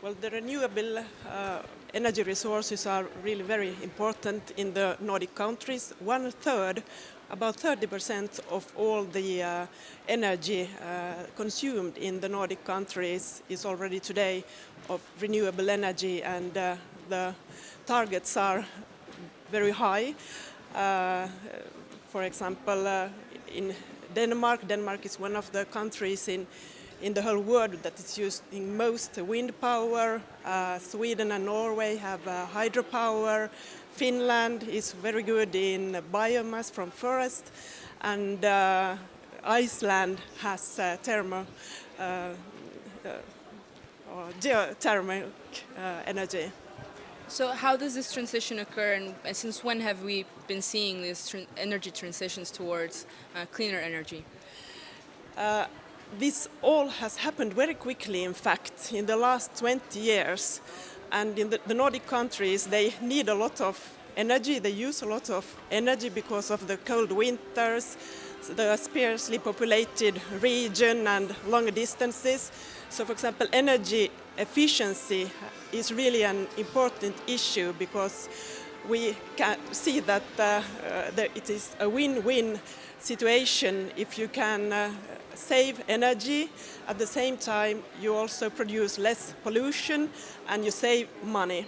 Well, the renewable energy resources are really very important in the Nordic countries. One third, about 30% of all the energy consumed in the Nordic countries is already today of renewable energy, and the targets are very high. For example, in Denmark is one of the countries in the whole world that is using most wind power. Sweden and Norway have hydropower. Finland is very good in biomass from forest, and Iceland has geothermal energy. So how does this transition occur, and since when have we been seeing these energy transitions towards cleaner energy? This all has happened very quickly, in fact, in the last 20 years. And in the Nordic countries, they need a lot of energy. They use a lot of energy because of the cold winters, the sparsely populated region, and long distances. So, for example, energy efficiency is really an important issue because we can see that it is a win-win situation if you can save energy. At the same time, you also produce less pollution and you save money.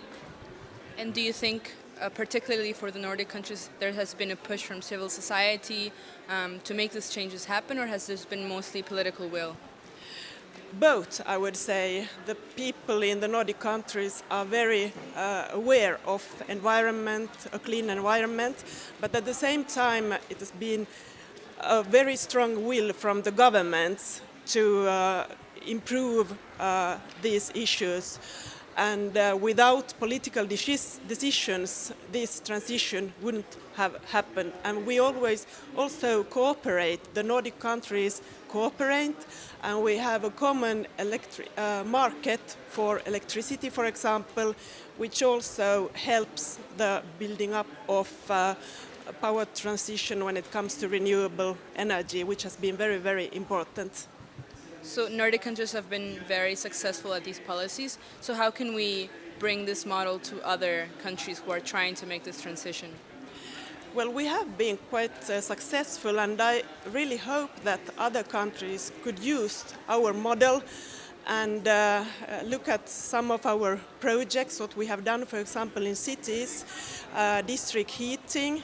And do you think, particularly for the Nordic countries, there has been a push from civil society to make these changes happen, or has this been mostly political will? Both, I would say. The people in the Nordic countries are very aware of environment, a clean environment, but at the same time it has been a very strong will from the governments to improve these issues. And without political decisions, this transition wouldn't have happened. And we always also cooperate. The Nordic countries cooperate, and we have a common market for electricity, for example, which also helps the building up of power transition when it comes to renewable energy, which has been very, very important. So Nordic countries have been very successful at these policies. So how can we bring this model to other countries who are trying to make this transition? Well, we have been quite successful, and I really hope that other countries could use our model and look at some of our projects, what we have done, for example, in cities. District heating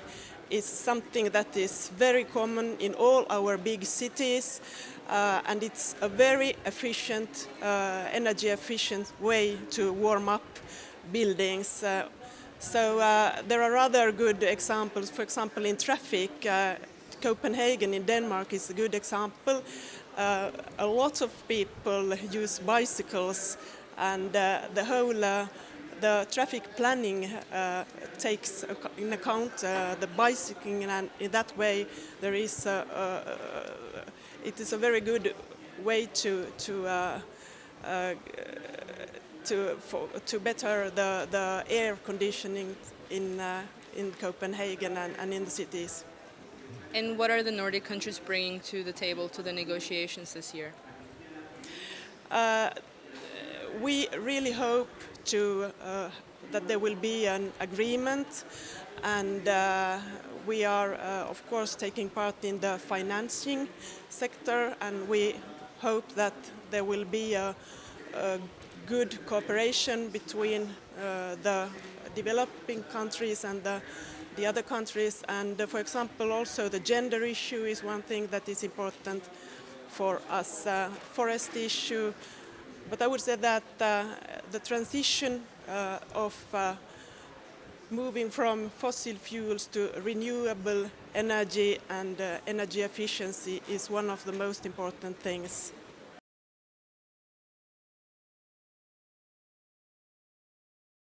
is something that is very common in all our big cities, and it's a very efficient, energy efficient way to warm up buildings. So there are other good examples. For example, in traffic, Copenhagen in Denmark is a good example. A lot of people use bicycles, and the traffic planning takes in account the bicycling, and in that way there is it is a very good way to better the air conditioning in Copenhagen and in the cities. And what are the Nordic countries bringing to the table to the negotiations this year? We really hope that there will be an agreement, and we are, of course, taking part in the financing sector, and we hope that there will be a good cooperation between the developing countries and the other countries. And for example, also the gender issue is one thing that is important for us, forest issue. But I would say that the transition of moving from fossil fuels to renewable energy and energy efficiency is one of the most important things.